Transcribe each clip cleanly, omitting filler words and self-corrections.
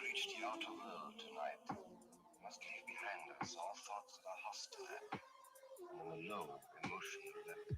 reach the outer world tonight, we must leave behind us all thoughts that are hostile on a low emotional level.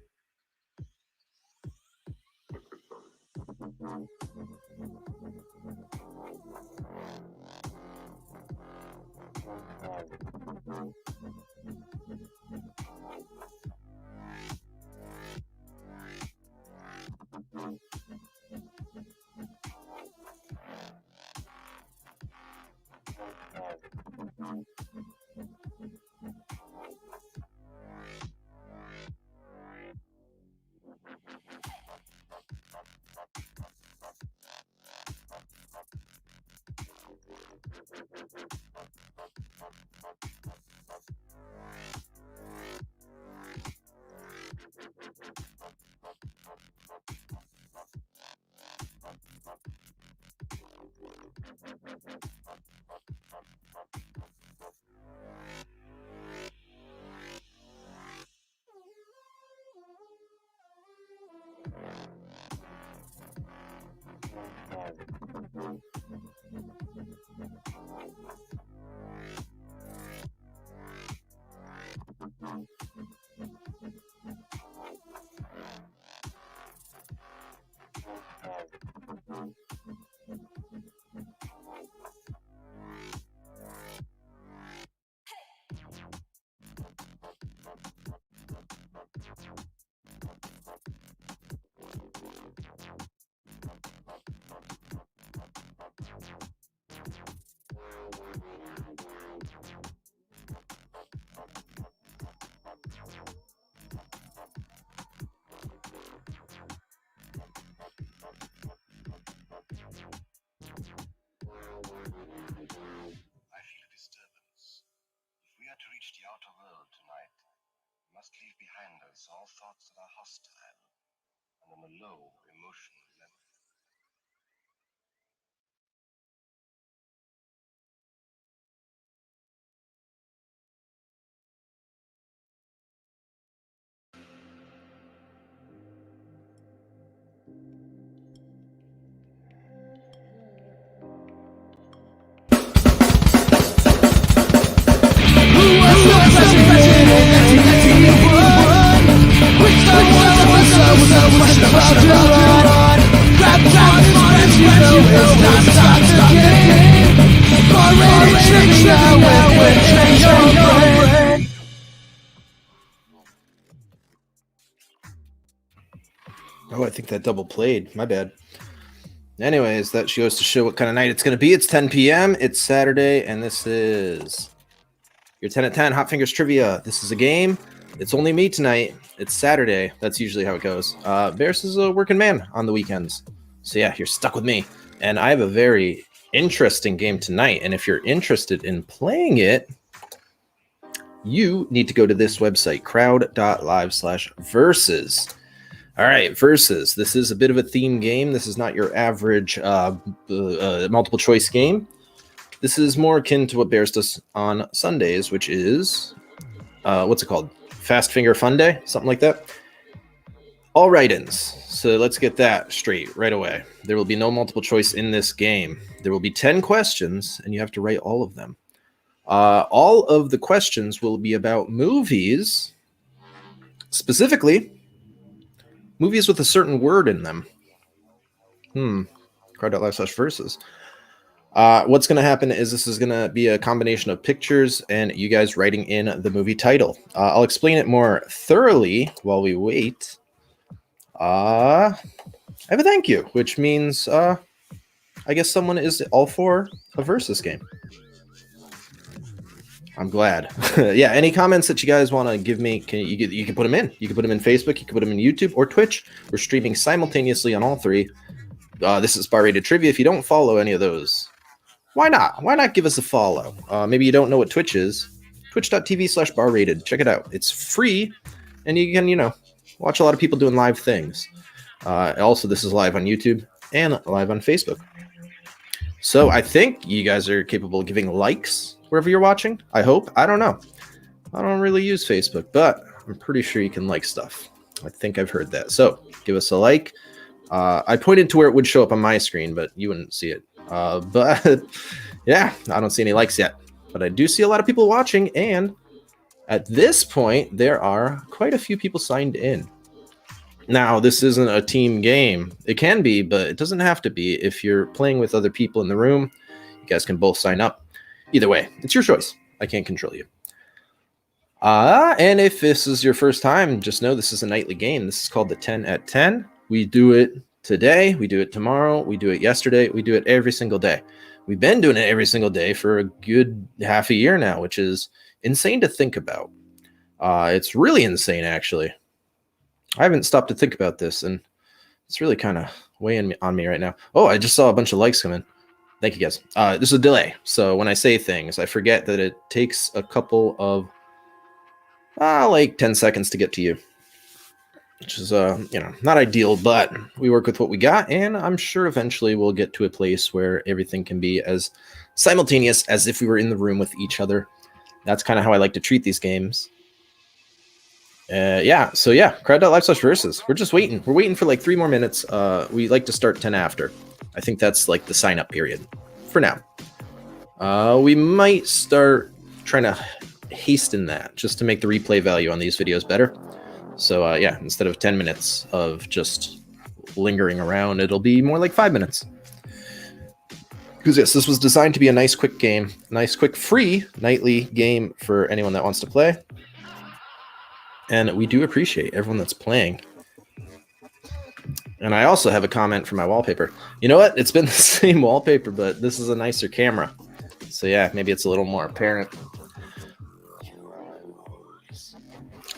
I feel a disturbance. If we are to reach the outer world tonight, we must leave behind us all thoughts that are hostile and on a low emotional level. Oh, I think that double played. My bad. Anyways, that goes to show what kind of night it's going to be. It's 10 p.m. It's Saturday, and this is your 10 at 10 Hot Fingers Trivia. This is a game. It's only me tonight. It's Saturday. That's usually how it goes. Bears is a working man on the weekends. So yeah, you're stuck with me. And I have a very interesting game tonight. And if you're interested in playing it, you need to go to this website, crowd.live/versus. All right, versus. This is a bit of a theme game. This is not your average multiple choice game. This is more akin to what Bears does on Sundays, which is, what's it called? Fast Finger Fun Day? Something like that. All write-ins. So let's get that straight right away. There will be no multiple choice in this game. There will be 10 questions, and you have to write all of them. All of the questions will be about movies, specifically movies with a certain word in them. Crowd.live/versus. What's going to happen is this is going to be a combination of pictures and you guys writing in the movie title. I'll explain it more thoroughly while we wait. I have a thank you, which means I guess someone is all for a versus game. I'm glad. Yeah, any comments that you guys want to give me, you can put them in. You can put them in Facebook, you can put them in YouTube or Twitch. We're streaming simultaneously on all three. This is Bar Rated Trivia. If you don't follow any of those, why not? Why not give us a follow? Maybe you don't know what Twitch is. Twitch.tv/barrated. Check it out. It's free, and you can, watch a lot of people doing live things. Also, this is live on YouTube and live on Facebook. So I think you guys are capable of giving likes wherever you're watching. I hope. I don't know. I don't really use Facebook, but I'm pretty sure you can like stuff. I think I've heard that. So give us a like. I pointed to where it would show up on my screen, but you wouldn't see it. But yeah, I don't see any likes yet. But I do see a lot of people watching, and at this point, there are quite a few people signed in. Now, this isn't a team game. It can be, but it doesn't have to be. If you're playing with other people in the room, you guys can both sign up. Either way, it's your choice. I can't control you. And if this is your first time, just know this is a nightly game. This is called the 10 at 10. We do it today, we do it tomorrow, we do it yesterday, we do it every single day. We've been doing it every single day for a good half a year now, which is insane to think about. It's really insane, actually. I haven't stopped to think about this, and it's really kind of weighing on me right now. Oh, I just saw a bunch of likes come in. Thank you, guys. There's a delay, so when I say things, I forget that it takes a couple of like 10 seconds to get to you, which is not ideal, but we work with what we got, and I'm sure eventually we'll get to a place where everything can be as simultaneous as if we were in the room with each other. That's kind of how I like to treat these games. Crowd.live/versus. We're just waiting. We're waiting for like 3 more minutes. We like to start 10 after. I think that's like the sign up period for now. We might start trying to hasten that just to make the replay value on these videos better. So instead of 10 minutes of just lingering around, it'll be more like 5 minutes. Because yes, this was designed to be a nice quick game, nice quick free nightly game for anyone that wants to play. And we do appreciate everyone that's playing. And I also have a comment for my wallpaper. You know what? It's been the same wallpaper, but this is a nicer camera. So yeah, maybe it's a little more apparent.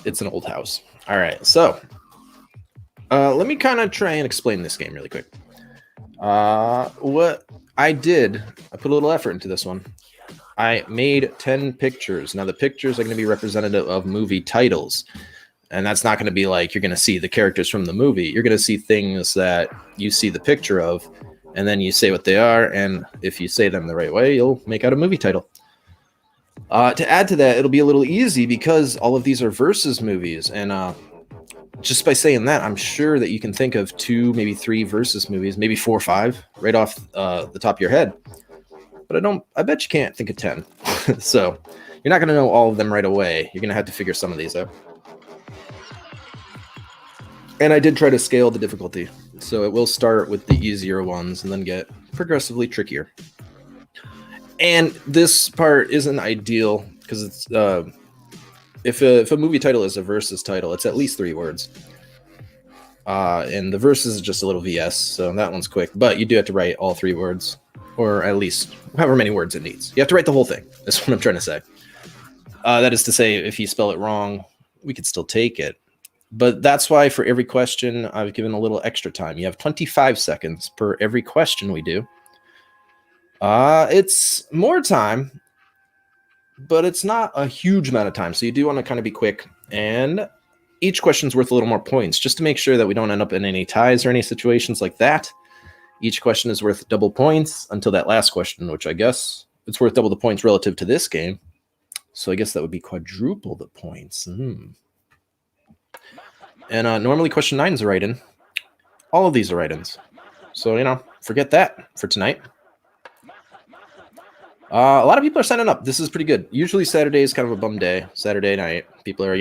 It's an old house. All right, so let me kind of try and explain this game really quick. What I did, I put a little effort into this one. I made 10 pictures. Now, the pictures are going to be representative of movie titles. And that's not going to be like you're going to see the characters from the movie. You're going to see things that you see the picture of, and then you say what they are. And if you say them the right way, you'll make out a movie title. To add to that, it'll be a little easy because all of these are versus movies. And just by saying that, I'm sure that you can think of 2, maybe 3 versus movies, maybe 4 or 5 right off the top of your head. But I bet you can't think of 10. So you're not going to know all of them right away. You're going to have to figure some of these out. And I did try to scale the difficulty. So it will start with the easier ones and then get progressively trickier. And this part isn't ideal because it's if a movie title is a versus title, it's at least 3 words. And the versus is just a little VS, so that one's quick. But you do have to write all 3 words. Or at least however many words it needs. You have to write the whole thing. That's what I'm trying to say. That is to say, if you spell it wrong, we could still take it. But that's why for every question, I've given a little extra time. You have 25 seconds per every question we do. It's more time, but it's not a huge amount of time. So you do want to kind of be quick. And each question's worth a little more points, just to make sure that we don't end up in any ties or any situations like that. Each question is worth double points until that last question, which I guess it's worth double the points relative to this game. So I guess that would be quadruple the points. And normally question 9 is a write-in. All of these are write-ins. So, forget that for tonight. A lot of people are signing up. This is pretty good. Usually Saturday is kind of a bum day. Saturday night, people are,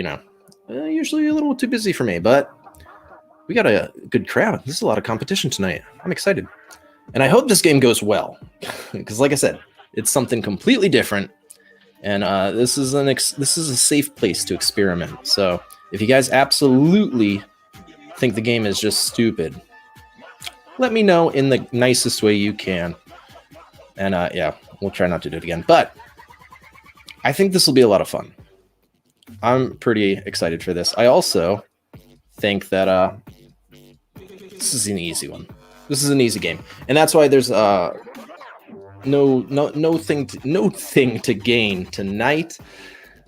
usually a little too busy for me, but we got a good crowd. This is a lot of competition tonight. I'm excited. And I hope this game goes well. Because like I said, it's something completely different. And this is a safe place to experiment. So if you guys absolutely think the game is just stupid, let me know in the nicest way you can. And we'll try not to do it again. But I think this will be a lot of fun. I'm pretty excited for this. I also think that this is an easy one. This is an easy game, and that's why there's no thing to gain tonight.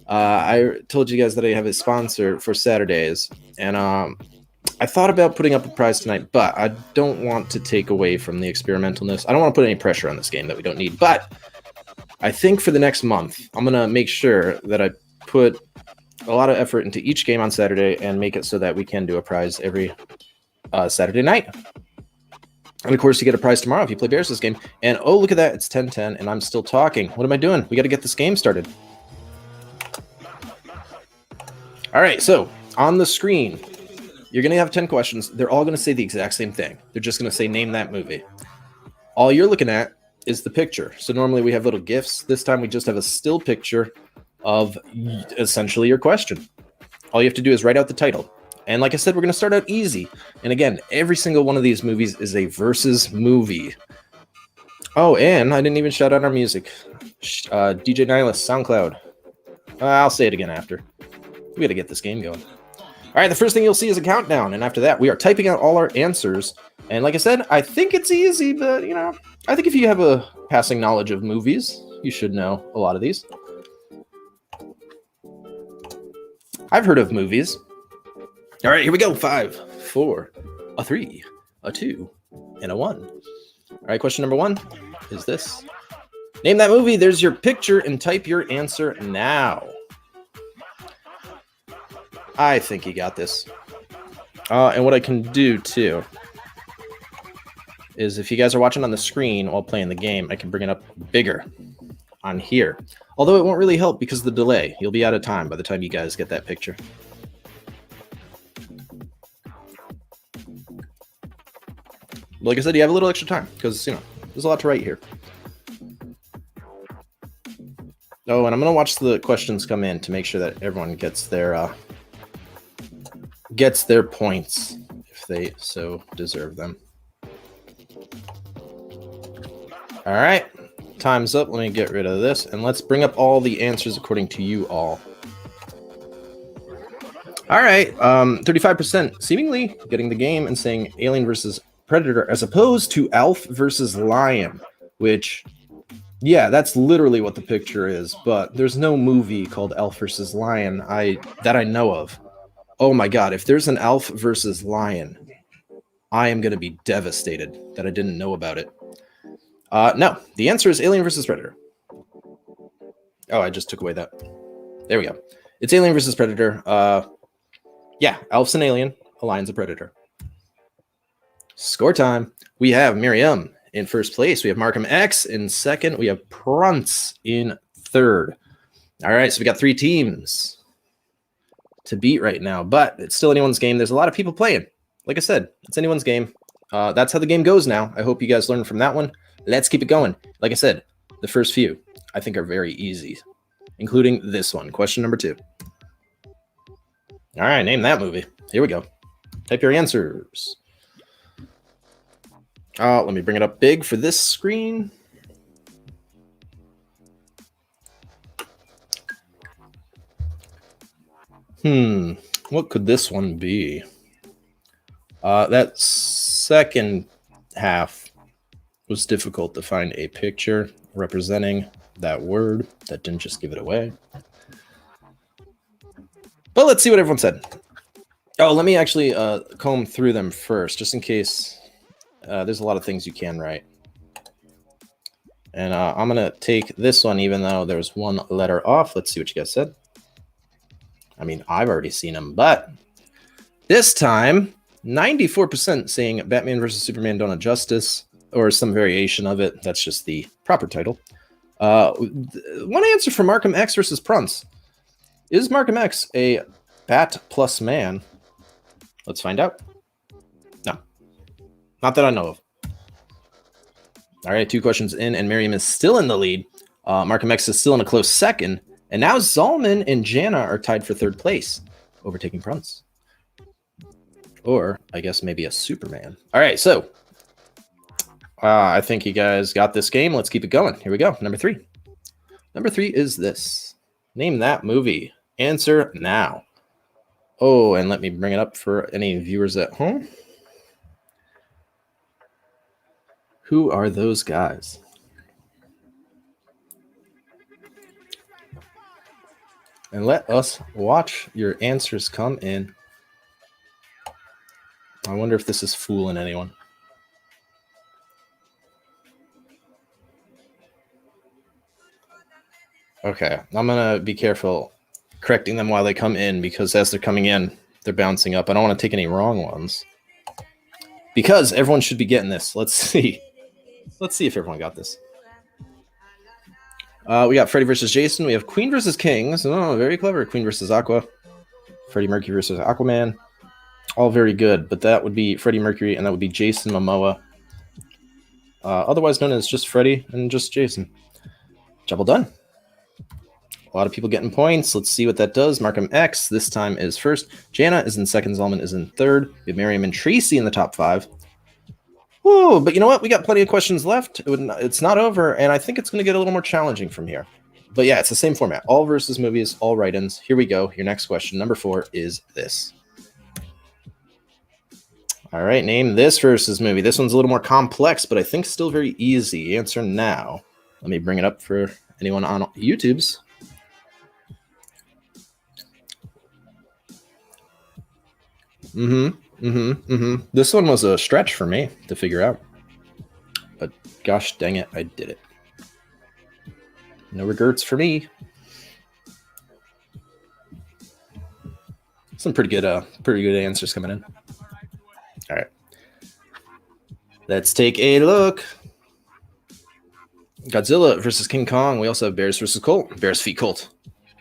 I told you guys that I have a sponsor for Saturdays, and I thought about putting up a prize tonight, but I don't want to take away from the experimentalness. I don't want to put any pressure on this game that we don't need. But I think for the next month, I'm gonna make sure that I put a lot of effort into each game on Saturday and make it so that we can do a prize every Saturday night. And of course, you get a prize tomorrow if you play Bears this game. And oh, look at that. It's 10:10 and I'm still talking. What am I doing? We got to get this game started. All right. So on the screen, you're going to have 10 questions. They're all going to say the exact same thing. They're just going to say, name that movie. All you're looking at is the picture. So normally we have little GIFs. This time we just have a still picture of essentially your question. All you have to do is write out the title. And like I said, we're going to start out easy. And again, every single one of these movies is a versus movie. Oh, and I didn't even shout out our music. DJ Nihilus, SoundCloud. I'll say it again after. We got to get this game going. All right, the first thing you'll see is a countdown. And after that, we are typing out all our answers. And like I said, I think it's easy, but, you know, I think if you have a passing knowledge of movies, you should know a lot of these. I've heard of movies. All right, here we go. 5, 4, a 3, a 2, and a 1. All right, question number 1 is this. Name that movie. There's your picture and type your answer now. I think you got this. And what I can do, too, is if you guys are watching on the screen while playing the game, I can bring it up bigger on here. Although it won't really help because of the delay. You'll be out of time by the time you guys get that picture. Like I said, you have a little extra time because, you know, there's a lot to write here. Oh, and I'm going to watch the questions come in to make sure that everyone gets their points if they so deserve them. All right, time's up. Let me get rid of this and let's bring up all the answers according to you all. All right, 35% seemingly getting the game and saying Alien versus Predator as opposed to Alf versus Lion, which, yeah, that's literally what the picture is, but there's no movie called Alf versus Lion that I know of. Oh my God, if there's an Alf versus Lion, I am going to be devastated that I didn't know about it. No, the answer is Alien versus Predator. Oh, I just took away that. There we go. It's Alien versus Predator. Yeah, Alf's an alien, a lion's a predator. Score time. We have Miriam in first place. We have Markham X in second. We have Prunce in third. All right, so we got 3 teams to beat right now, but it's still anyone's game. There's a lot of people playing. Like I said, it's anyone's game. That's how the game goes now. I hope you guys learned from that one. Let's keep it going. Like I said, the first few I think are very easy, including this one. Question number 2. All right, name that movie. Here we go. Type your answers. Let me bring it up big for this screen. What could this one be? That second half was difficult to find a picture representing that word. That didn't just give it away. But let's see what everyone said. Oh, let me actually comb through them first, just in case there's a lot of things you can write. And I'm going to take this one, even though there's one letter off. Let's see what you guys said. I mean, I've already seen them, but this time, 94% saying Batman vs. Superman Dawn of Justice, or some variation of it. That's just the proper title. One answer for Markham X versus Prunce. Is Markham X a bat plus man? Let's find out. No. Not that I know of. All right, 2 questions in, and Miriam is still in the lead. Markham X is still in a close second. And now Zalman and Jana are tied for 3rd place, overtaking Prunce. Or, I guess, maybe a Superman. All right, so I think you guys got this game. Let's keep it going. Here we go. Number 3. Number 3 is this. Name that movie. Answer now. Oh, and let me bring it up for any viewers at home. Who are those guys? And let us watch your answers come in. I wonder if this is fooling anyone. Okay, I'm going to be careful correcting them while they come in, because as they're coming in, they're bouncing up. I don't want to take any wrong ones. because everyone should be getting this. Let's see. Let's see if everyone got this. We got Freddy versus Jason. We have Queen versus Kings. Oh, very clever. Queen versus Aqua. Freddie Mercury versus Aquaman. All very good, but that would be Freddie Mercury, and that would be Jason Momoa. Otherwise known as just Freddie and just Jason. Job well done. A lot of people getting points. Let's see what that does. Markham X this time is first. Jana is in second. Zalman is in third. We have Miriam and Tracy in the top 5. Whoa, but you know what? We got plenty of questions left. It's not over, and I think it's going to get a little more challenging from here. But yeah, it's the same format. All versus movies, all write-ins. Here we go. Your next question, number 4, is this. All right, name this versus movie. This one's a little more complex, but I think still very easy. Answer now. Let me bring it up for anyone on YouTube's. This one was a stretch for me to figure out. But gosh dang it, I did it. No regrets for me. Some pretty good answers coming in. All right. Let's take a look. Godzilla versus King Kong. We also have Bears versus Colt. Bears feet Colt.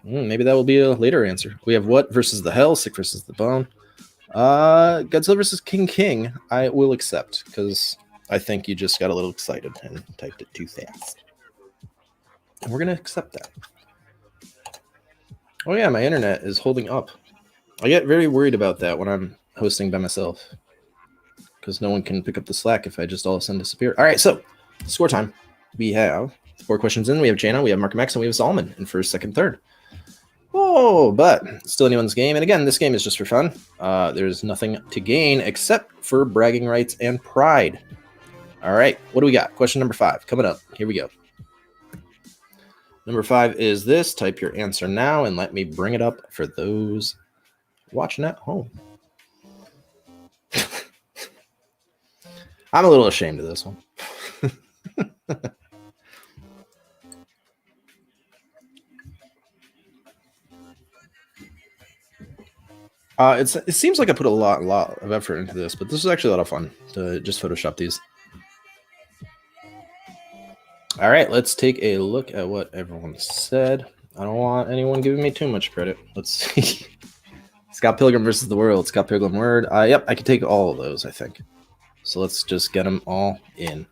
Maybe that will be a later answer. We have What versus the Hell. Sick versus the Bone. Godzilla versus King. I will accept because I think you just got a little excited and typed it too fast. And we're going to accept that. Oh yeah, my internet is holding up. I get very worried about that when I'm hosting by myself because no one can pick up the slack if I just all of a sudden disappear. All right, so score time. We have 4 questions in. We have Jana, we have Markham X, and we have Zalman in first, second, third. Oh, but still anyone's game. And again, this game is just for fun. There's nothing to gain except for bragging rights and pride. All right, what do we got? Question number 5 coming up. Here we go. Number 5 is this. Type your answer now and let me bring it up for those watching at home. I'm a little ashamed of this one. It seems like I put a lot of effort into this, but this is actually a lot of fun to just Photoshop these. All right, let's take a look at what everyone said. I don't want anyone giving me too much credit. Let's see. Scott Pilgrim versus the World. Scott Pilgrim Word. Yep, I could take all of those, I think. So let's just get them all in.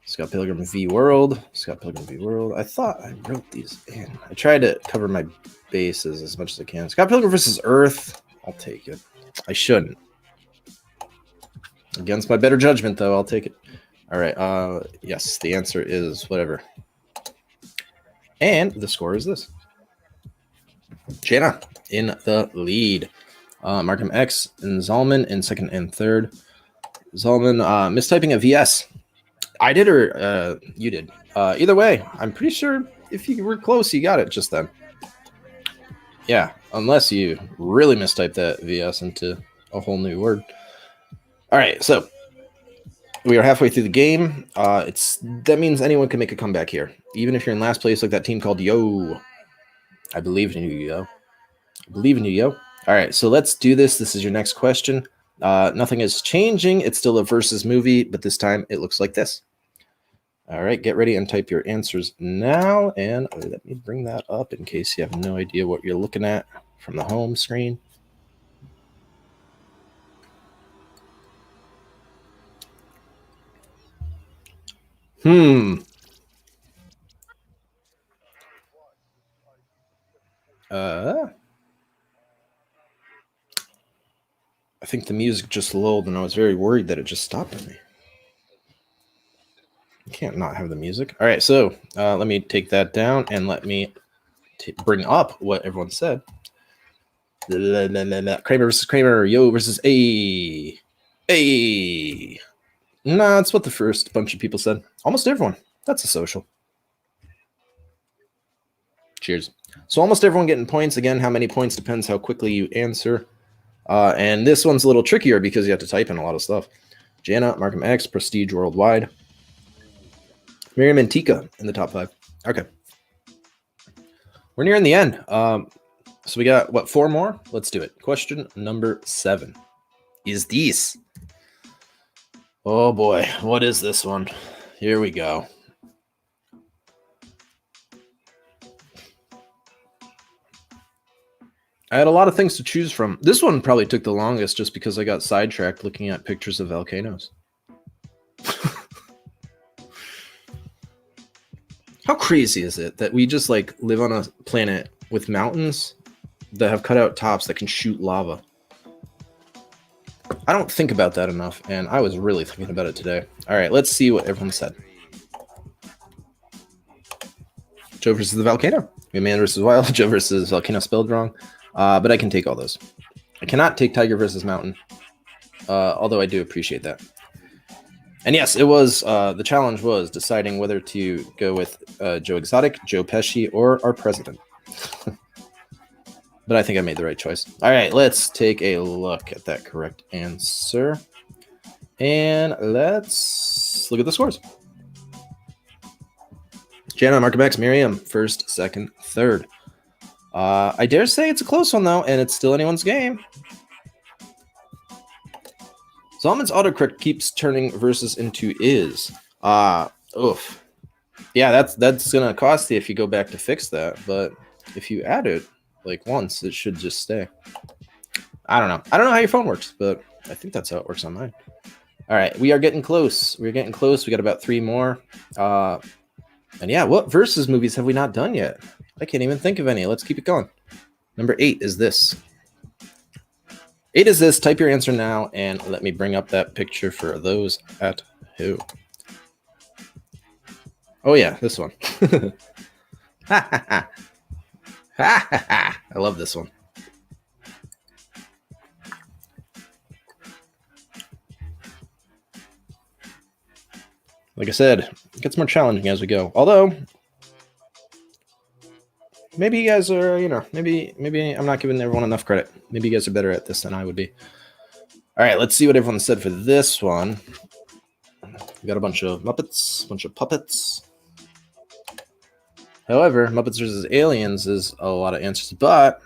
Scott Pilgrim v. World. Scott Pilgrim v. World. I thought I wrote these in. I tried to cover my bases as much as I can. Scott Pilgrim versus Earth. I'll take it. I shouldn't. Against my better judgment, though, I'll take it. All right. Yes, the answer is whatever. And the score is this. Jana in the lead. Markham X and Zalman in second and third. Zalman mistyping a VS. I did or you did. Either way, I'm pretty sure if you were close, you got it just then. Yeah, unless you really mistyped that VS into a whole new word. All right, so we are halfway through the game. That means anyone can make a comeback here, even if you're in last place, like that team called Yo. I believe in you, Yo. I believe in you, Yo. All right, so let's do this. This is your next question. Nothing is changing. It's still a versus movie, but this time it looks like this. All right, get ready and type your answers now. And let me bring that up in case you have no idea what you're looking at from the home screen. I think the music just lulled, and I was very worried that it just stopped on me. You can't not have the music. All right, so let me take that down and let me bring up what everyone said. Kramer versus Kramer, Yo versus A. Nah, that's what the first bunch of people said. Almost everyone. That's a social. Cheers. So almost everyone getting points. Again, how many points depends how quickly you answer. And this one's a little trickier because you have to type in a lot of stuff. Jana, Markham X, Prestige Worldwide. Miriam and Tika in the top 5. Okay. We're nearing the end. So we got, 4 more? Let's do it. Question number 7 is this. Oh boy, what is this one? Here we go. I had a lot of things to choose from. This one probably took the longest just because I got sidetracked looking at pictures of volcanoes. How crazy is it that we just like live on a planet with mountains that have cutout tops that can shoot lava? I don't think about that enough, and I was really thinking about it today. All right, let's see what everyone said. Joe versus the volcano. Man versus wild. Joe versus volcano spelled wrong. But I can take all those. I cannot take tiger versus mountain, although I do appreciate that. And yes, it was the challenge was deciding whether to go with Joe Exotic, Joe Pesci, or our president. But I think I made the right choice. All right, let's take a look at that correct answer. And let's look at the scores. Jana, Mark Max, Miriam, first, second, third. I dare say it's a close one, though, and it's still anyone's game. Zalman's autocorrect keeps turning versus into is. Oof. Yeah, that's gonna cost you if you go back to fix that. But if you add it like once, it should just stay. I don't know. I don't know how your phone works, but I think that's how it works on mine. All right, we are getting close. We're getting close. We got about 3 more. And yeah, what versus movies have we not done yet? I can't even think of any. Let's keep it going. Number 8 is this. 8 is this. Type your answer now, and let me bring up that picture for those at home. Oh yeah, this one. Ha ha ha. Ha ha ha. I love this one. Like I said, it gets more challenging as we go. Although, maybe you guys are, maybe I'm not giving everyone enough credit. Maybe you guys are better at this than I would be. All right, let's see what everyone said for this one. We got a bunch of Muppets, a bunch of puppets. However, Muppets vs. Aliens is a lot of answers, but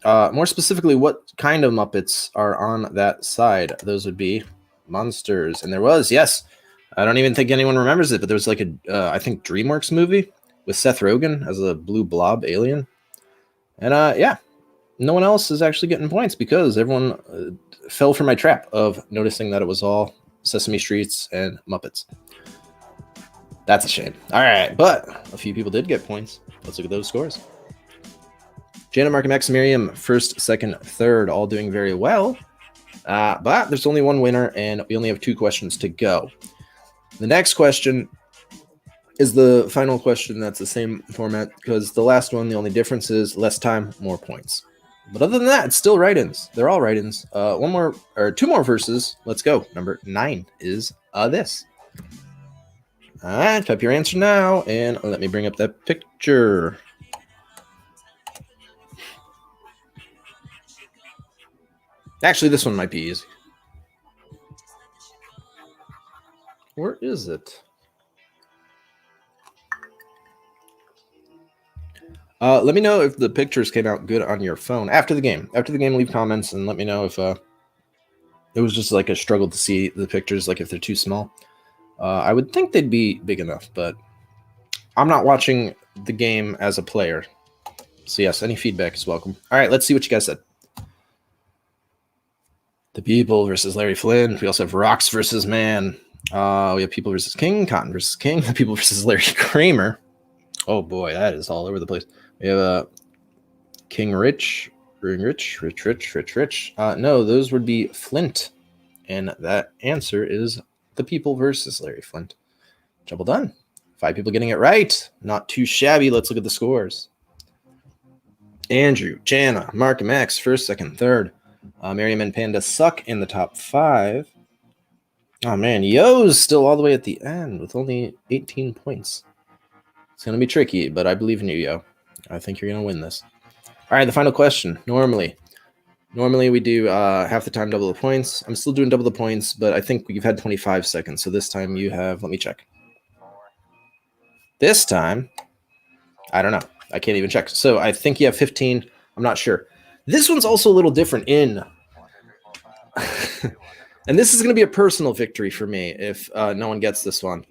more specifically, what kind of Muppets are on that side? Those would be monsters. And there was, yes, I don't even think anyone remembers it, but there was like a, I think, DreamWorks movie with Seth Rogen as a blue blob alien. And yeah, no one else is actually getting points because everyone fell for my trap of noticing that it was all Sesame Streets and Muppets. That's a shame. All right, but a few people did get points. Let's look at those scores. Janet, Mark, and Max, Miriam, first, second, third, all doing very well. But there's only one winner, and we only have 2 questions to go. The next question is the final question. That's the same format because the last one, the only difference is less time, more points. But other than that, it's still write-ins. They're all write-ins. 2 more verses. Let's go. Number 9 is this. All right, type your answer now, and let me bring up that picture. Actually, this one might be easy. Where is it? Let me know if the pictures came out good on your phone after the game. After the game, leave comments and let me know if it was just like a struggle to see the pictures, like if they're too small. I would think they'd be big enough, but I'm not watching the game as a player. So yes, any feedback is welcome. All right, let's see what you guys said. The People versus Larry Flynn. We also have Rocks versus Man. We have People versus King, Cotton versus King, The People versus Larry Kramer. Oh boy, that is all over the place. We have King Rich. No, those would be Flint. And that answer is The People versus Larry Flint. Job well done. 5 people getting it right. Not too shabby. Let's look at the scores. Andrew, Jana, Mark, and Max, first, second, third. Miriam and Panda suck in the top 5. Oh man, Yo's still all the way at the end with only 18 points. It's going to be tricky, but I believe in you, Yo. I think you're going to win this. All right, the final question. Normally we do half the time, double the points. I'm still doing double the points, but I think you've had 25 seconds. So this time you have, let me check. This time, I don't know. I can't even check. So I think you have 15. I'm not sure. This one's also a little different in And this is going to be a personal victory for me if no one gets this one.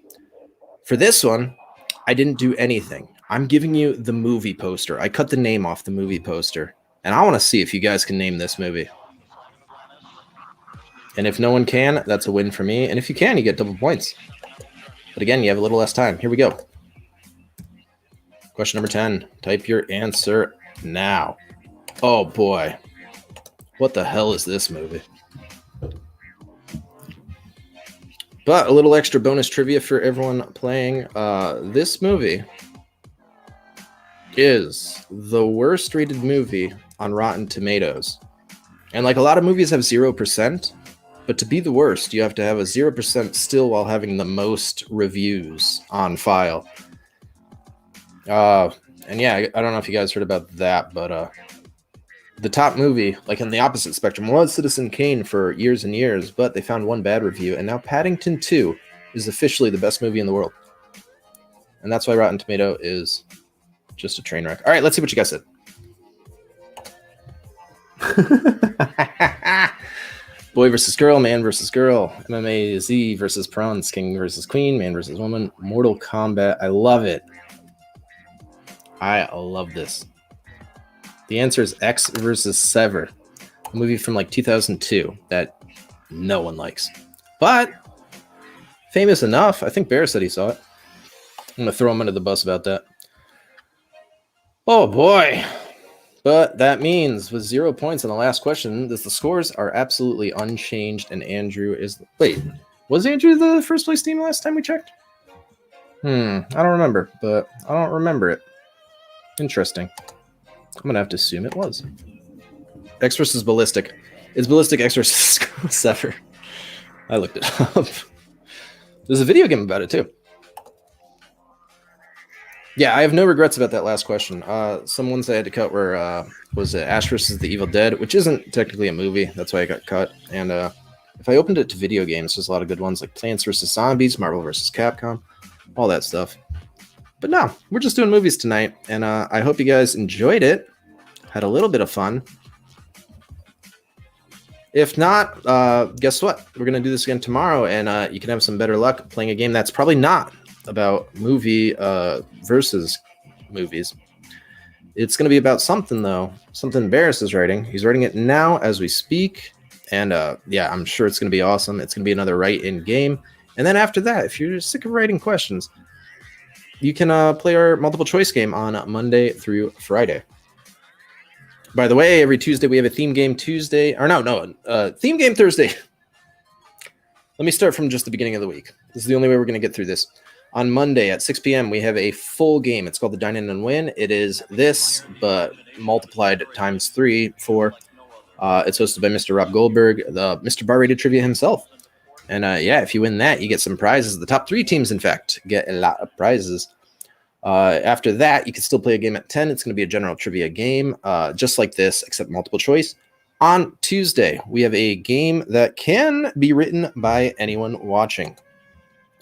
For this one, I didn't do anything. I'm giving you the movie poster. I cut the name off the movie poster. And I want to see if you guys can name this movie. And if no one can, that's a win for me. And if you can, you get double points. But again, you have a little less time. Here we go. Question number 10. Type your answer now. Oh boy. What the hell is this movie? But a little extra bonus trivia for everyone playing. This movie is the worst rated movie on Rotten Tomatoes. And like a lot of movies have 0%, but to be the worst, you have to have a 0% still while having the most reviews on file. And yeah, I don't know if you guys heard about that, but the top movie, like in the opposite spectrum, was Citizen Kane for years and years, but they found one bad review, and now Paddington 2 is officially the best movie in the world. And that's why Rotten Tomato is just a train wreck. All right, let's see what you guys said. Boy versus girl, man versus girl, MMA Z versus prawns, king versus queen, man versus woman, Mortal Kombat. I love it. I love this. The answer is X versus Sever, a movie from like 2002 that no one likes, but famous enough. I think Bear said he saw it. I'm gonna throw him under the bus about that. Oh boy. But that means with 0 points on the last question, the scores are absolutely unchanged, and Andrew is... Wait, was Andrew the first place team last time we checked? I don't remember, but I don't remember it. Interesting. I'm going to have to assume it was. X versus Ballistic. It's Ballistic X versus Sever. I looked it up. There's a video game about it, too. Yeah, I have no regrets about that last question. Some ones I had to cut were, was it Ash vs. the Evil Dead, which isn't technically a movie. That's why I got cut. And if I opened it to video games, there's a lot of good ones like Plants vs. Zombies, Marvel vs. Capcom, all that stuff. But no, we're just doing movies tonight. And I hope you guys enjoyed it. Had a little bit of fun. If not, guess what? We're going to do this again tomorrow, and you can have some better luck playing a game that's probably not about movie versus movies. It's going to be about something, though. Something Barris is writing. He's writing it now as we speak. And yeah, I'm sure it's going to be awesome. It's going to be another write-in game. And then after that, if you're sick of writing questions, you can play our multiple choice game on Monday through Friday. By the way, every Tuesday we have a theme game Tuesday. Or theme game Thursday. Let me start from just the beginning of the week. This is the only way we're going to get through this. On Monday at 6 p.m., we have a full game. It's called the Dine In and Win. It is this, but multiplied times 3, 4. It's hosted by Mr. Rob Goldberg, the Mr. Bar Rated Trivia himself. And yeah, if you win that, you get some prizes. The top 3 teams, in fact, get a lot of prizes. After that, you can still play a game at 10. It's going to be a general trivia game, just like this, except multiple choice. On Tuesday, we have a game that can be written by anyone watching.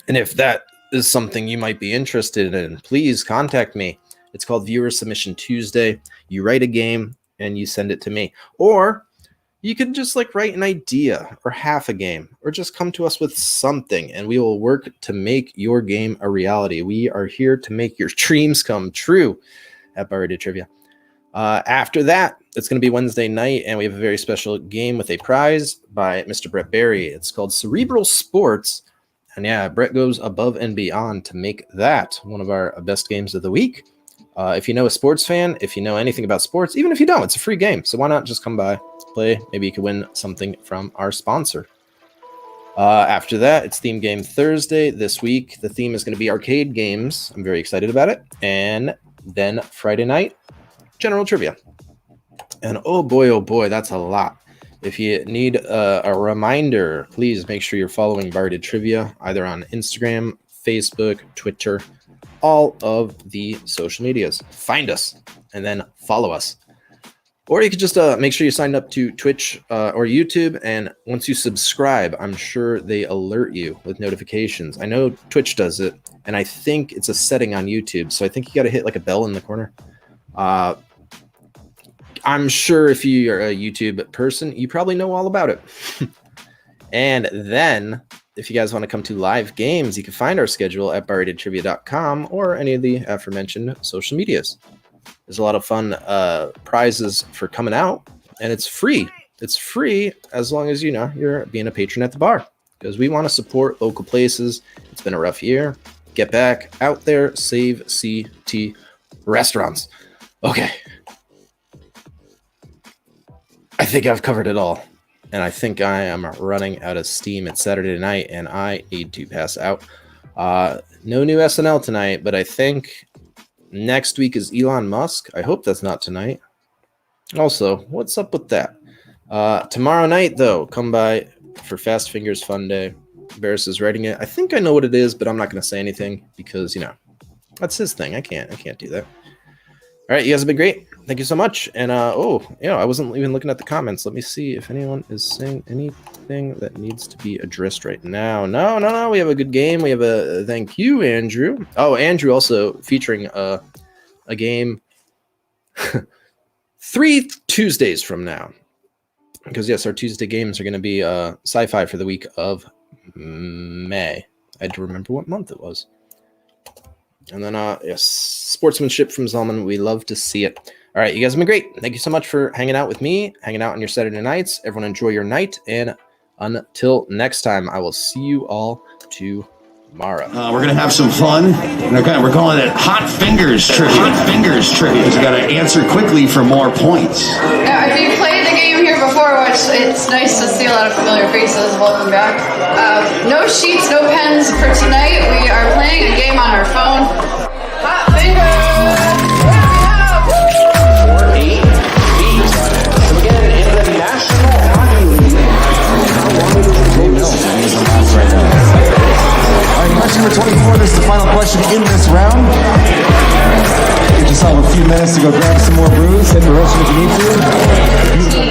And if that is something you might be interested in, please contact me. It's called Viewer Submission Tuesday. You write a game and you send it to me. Or you can just like write an idea or half a game, or just come to us with something and we will work to make your game a reality. We are here to make your dreams come true at Bar Rated Trivia. After that, it's going to be Wednesday night, and we have a very special game with a prize by Mr. Brett Berry. It's called Cerebral Sports. And yeah, Brett goes above and beyond to make that one of our best games of the week. If you know a sports fan, if you know anything about sports, even if you don't, it's a free game. So why not just come by, play? Maybe you could win something from our sponsor. After that, it's Theme Game Thursday. This week, the theme is going to be arcade games. I'm very excited about it. And then Friday night, general trivia. And oh boy, that's a lot. If you need a reminder, please make sure you're following Bar Rated Trivia, either on Instagram, Facebook, Twitter, all of the social medias. Find us and then follow us. Or you could just make sure you signed up to Twitch or YouTube, and once you subscribe, I'm sure they alert you with notifications. I know Twitch does it, and I think it's a setting on YouTube, so I think you got to hit like a bell in the corner. I'm sure if you're a YouTube person, you probably know all about it. And then if you guys want to come to live games, you can find our schedule at barratedtrivia.com or any of the aforementioned social medias. There's a lot of fun prizes for coming out, and it's free. It's free as long as you're being a patron at the bar, because we want to support local places. It's been a rough year. Get back out there, save CT restaurants. Okay. I think I've covered it all. And I think I am running out of steam. It's Saturday night, and I need to pass out. No new SNL tonight, but I think next week is Elon Musk. I hope that's not tonight. Also, what's up with that? Tomorrow night, though, come by for Fast Fingers Fun Day. Barris is writing it. I think I know what it is, but I'm not going to say anything because, that's his thing. I can't do that. All right, you guys have been great. Thank you so much. And, I wasn't even looking at the comments. Let me see if anyone is saying anything that needs to be addressed right now. No. We have a good game. We have a thank you, Andrew. Oh, Andrew also featuring a game 3 Tuesdays from now. Because, yes, our Tuesday games are going to be sci-fi for the week of May. I had to remember what month it was. And then, yes, sportsmanship from Zalman. We love to see it. All right, you guys have been great. Thank you so much for hanging out with me, hanging out on your Saturday nights. Everyone enjoy your night. And until next time, I will see you all tomorrow. We're going to have some fun. We're calling it Hot Fingers Trivia. Hot Fingers Trivia. Because you got to answer quickly for more points. Now, if you played the game here before, which it's nice to see a lot of familiar faces, welcome back. No sheets, no pens for tonight. We are playing a game on our phone. Hot Fingers! Question number 24, this is the final question in this round. Give yourself a few minutes to go grab some more brews, hit the roast if you need to.